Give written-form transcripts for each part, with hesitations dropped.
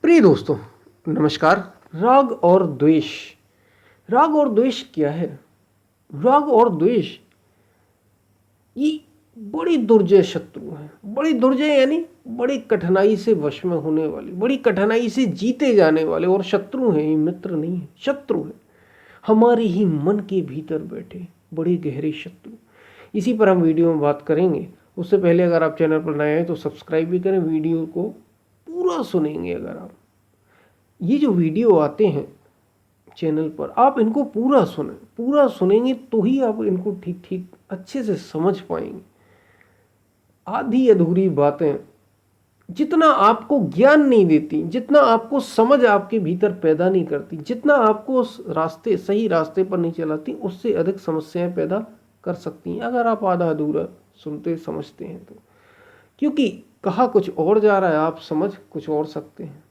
प्रिय दोस्तों, नमस्कार। राग और द्वेष। राग और द्वेष क्या है? राग और द्वेष ये बड़ी दुर्जय शत्रु हैं। बड़ी दुर्जय यानी बड़ी कठिनाई से वश में होने वाली, बड़ी कठिनाई से जीते जाने वाले और शत्रु हैं। ये मित्र नहीं है, शत्रु है। हमारे ही मन के भीतर बैठे बड़े गहरे शत्रु। इसी पर हम वीडियो में बात करेंगे। उससे पहले अगर आप चैनल पर नए हैं तो सब्सक्राइब भी करें, वीडियो को पूरा सुनेंगे। अगर आप ये जो वीडियो आते हैं चैनल पर, आप इनको पूरा सुनें, पूरा सुनेंगे तो ही आप इनको ठीक ठीक अच्छे से समझ पाएंगे। आधी अधूरी बातें जितना आपको ज्ञान नहीं देती, जितना आपको समझ आपके भीतर पैदा नहीं करती, जितना आपको उस रास्ते सही रास्ते पर नहीं चलाती, उससे अधिक समस्याएं पैदा कर सकती हैं अगर आप आधा अधूरा सुनते समझते हैं तो। क्योंकि कहा कुछ और जा रहा है, आप समझ कुछ और सकते हैं।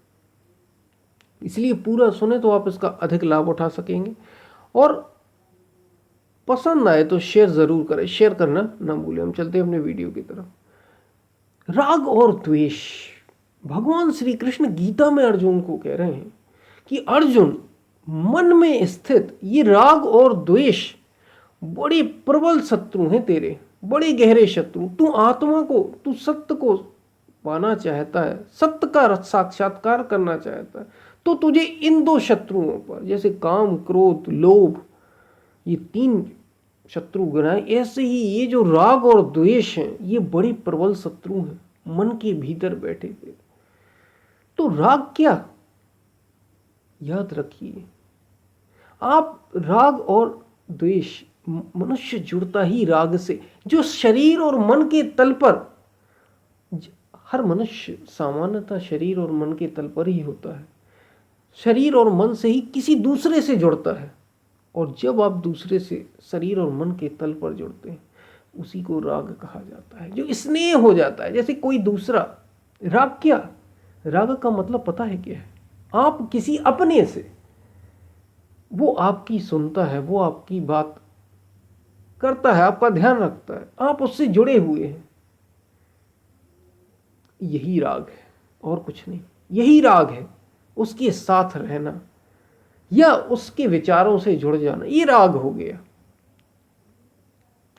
इसलिए पूरा सुने तो आप इसका अधिक लाभ उठा सकेंगे। और पसंद आए तो शेयर जरूर करें, शेयर करना ना भूलें। हम चलते हैं अपने वीडियो की तरफ। राग और द्वेष। भगवान श्री कृष्ण गीता में अर्जुन को कह रहे हैं कि अर्जुन, मन में स्थित ये राग और द्वेष बड़े प्रबल शत्रु हैं तेरे, बड़े गहरे शत्रु। तू आत्मा को, तू सत्य को पाना चाहता है, सत्य का साक्षात्कार करना चाहता है, तो तुझे इन दो शत्रुओं पर, जैसे काम, क्रोध, लोभ, ये तीन शत्रु गिनाए, ऐसे ही ये जो राग और द्वेष हैं ये बड़े प्रबल शत्रु हैं, मन के भीतर बैठे थे। तो राग क्या? याद रखिए, आप राग और द्वेष, मनुष्य जुड़ता ही राग से, जो शरीर और मन के तल पर, हर मनुष्य सामान्यतः शरीर और मन के तल पर ही होता है। शरीर और मन से ही किसी दूसरे से जुड़ता है, और जब आप दूसरे से शरीर और मन के तल पर जुड़ते हैं उसी को राग कहा जाता है, जो स्नेह हो जाता है जैसे कोई दूसरा। राग क्या? राग का मतलब पता है क्या है? आप किसी अपने से, वो आपकी सुनता है, वो आपकी बात करता है, आपका ध्यान रखता है, आप उससे जुड़े हुए हैं, यही राग है और कुछ नहीं। यही राग है, उसके साथ रहना या उसके विचारों से जुड़ जाना, ये राग हो गया।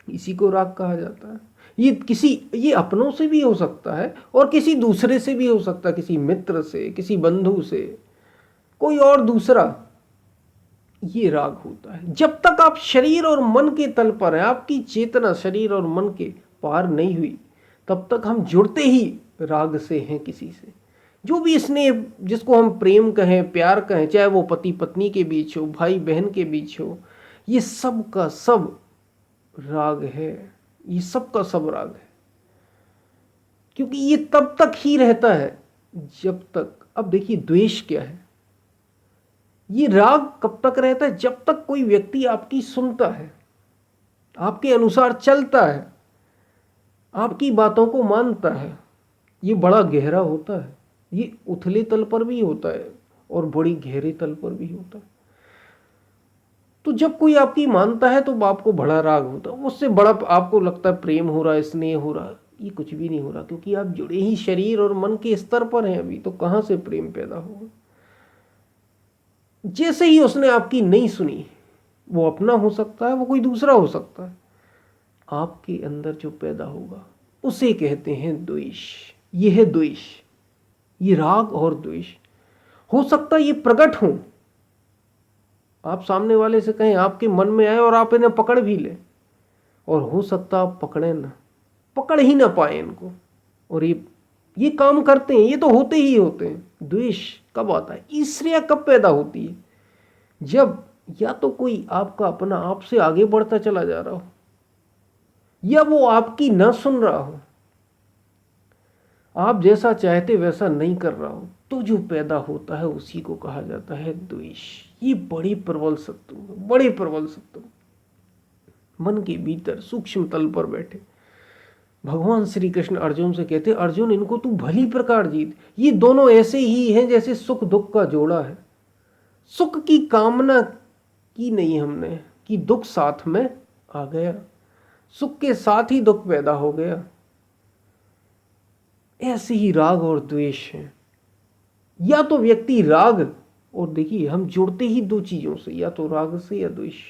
इसी को राग कहा जाता है। ये अपनों से भी हो सकता है और किसी दूसरे से भी हो सकता है, किसी मित्र से, किसी बंधु से, कोई और दूसरा। ये राग होता है। जब तक आप शरीर और मन के तल पर हैं, आपकी चेतना शरीर और मन के पार नहीं हुई, तब तक हम जुड़ते ही राग से हैं किसी से। जो भी स्नेह, जिसको हम प्रेम कहें, प्यार कहें, चाहे वो पति पत्नी के बीच हो, भाई बहन के बीच हो, ये सब का सब राग है। ये सब का सब राग है, क्योंकि ये तब तक ही रहता है जब तक, अब देखिए द्वेष क्या है। ये राग कब तक रहता है? जब तक कोई व्यक्ति आपकी सुनता है, आपके अनुसार चलता है, आपकी बातों को मानता है। ये बड़ा गहरा होता है, ये उथले तल पर भी होता है और बड़ी गहरे तल पर भी होता है। तो जब कोई आपकी मानता है तो आपको बड़ा राग होता है, उससे बड़ा आपको लगता है प्रेम हो रहा है, स्नेह हो रहा है। ये कुछ भी नहीं हो रहा, क्योंकि आप जुड़े ही शरीर और मन के स्तर पर हैं अभी, तो कहां से प्रेम पैदा होगा? जैसे ही उसने आपकी नहीं सुनी, वो अपना हो सकता है, वो कोई दूसरा हो सकता है, आपके अंदर जो पैदा होगा उसे कहते हैं द्वेष। ये है द्वेष, ये राग और द्वेष। हो सकता है ये प्रकट हो, आप सामने वाले से कहें, आपके मन में आए और आप इन्हें पकड़ भी लें, और हो सकता आप पकड़े ना, पकड़ ही ना पाए इनको, और ये काम करते हैं, ये तो होते ही होते हैं। द्वेष कब आता है? ईर्ष्या कब पैदा होती है? जब या तो कोई आपका अपना आपसे आगे बढ़ता चला जा रहा हो, या वो आपकी ना सुन रहा हो, आप जैसा चाहते वैसा नहीं कर रहा हो, तो जो पैदा होता है उसी को कहा जाता है द्वेष। ये बड़ी प्रबल शत्रु, बड़े प्रबल शत्रु, मन के भीतर सूक्ष्म तल पर बैठे। भगवान श्री कृष्ण अर्जुन से कहते, अर्जुन इनको तू भली प्रकार जीत। ये दोनों ऐसे ही हैं जैसे सुख दुख का जोड़ा है। सुख की कामना की नहीं हमने, कि दुख साथ में आ गया, सुख के साथ ही दुख पैदा हो गया। ऐसे ही राग और द्वेष है, या तो व्यक्ति राग, और देखिए हम जुड़ते ही दो चीजों से, या तो राग से या द्वेष।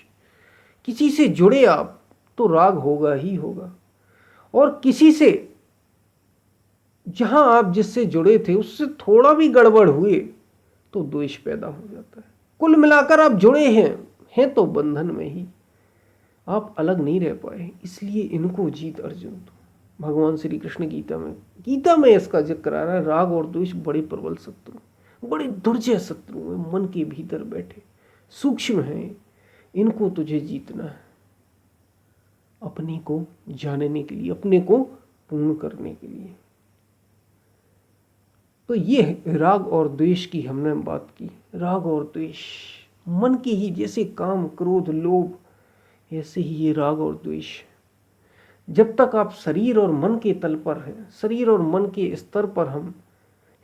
किसी से जुड़े आप तो राग होगा ही होगा, और किसी से, जहां आप जिससे जुड़े थे उससे थोड़ा भी गड़बड़ हुए तो द्वेष पैदा हो जाता है। कुल मिलाकर आप जुड़े हैं तो बंधन में ही, आप अलग नहीं रह पाए। इसलिए इनको जीत अर्जुन। तो भगवान श्री कृष्ण गीता में इसका जिक्र आ रहा है। राग और द्वेष बड़े प्रबल शत्रु, बड़े दुर्जय शत्रु हैं, मन के भीतर बैठे, सूक्ष्म हैं। इनको तुझे जीतना है, अपने को जानने के लिए, अपने को पूर्ण करने के लिए। तो ये राग और द्वेष की हमने बात की। राग और द्वेष मन के ही, जैसे काम, क्रोध, लोभ, ऐसे ही ये राग और द्वेष। जब तक आप शरीर और मन के तल पर हैं, शरीर और मन के स्तर पर हम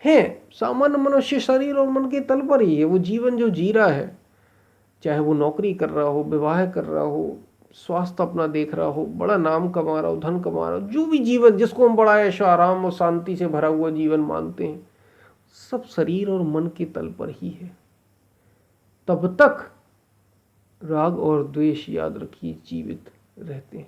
हैं, सामान्य मनुष्य शरीर और मन के तल पर ही है। वो जीवन जो जी रहा है, चाहे वो नौकरी कर रहा हो, विवाह कर रहा हो, स्वास्थ्य अपना देख रहा हो, बड़ा नाम कमा रहा हो, धन कमा रहा हो, जो भी जीवन जिसको हम बड़ा ऐशो आराम और शांति से भरा हुआ जीवन मानते हैं, सब शरीर और मन के तल पर ही है। तब तक राग और द्वेष, याद रखिए, जीवित रहते हैं।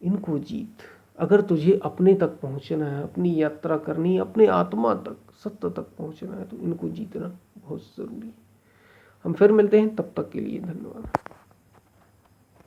इनको जीत। अगर तुझे अपने तक पहुंचना है, अपनी यात्रा करनी है, अपने आत्मा तक, सत्य तक पहुंचना है, तो इनको जीतना बहुत जरूरी है। हम फिर मिलते हैं, तब तक के लिए धन्यवाद।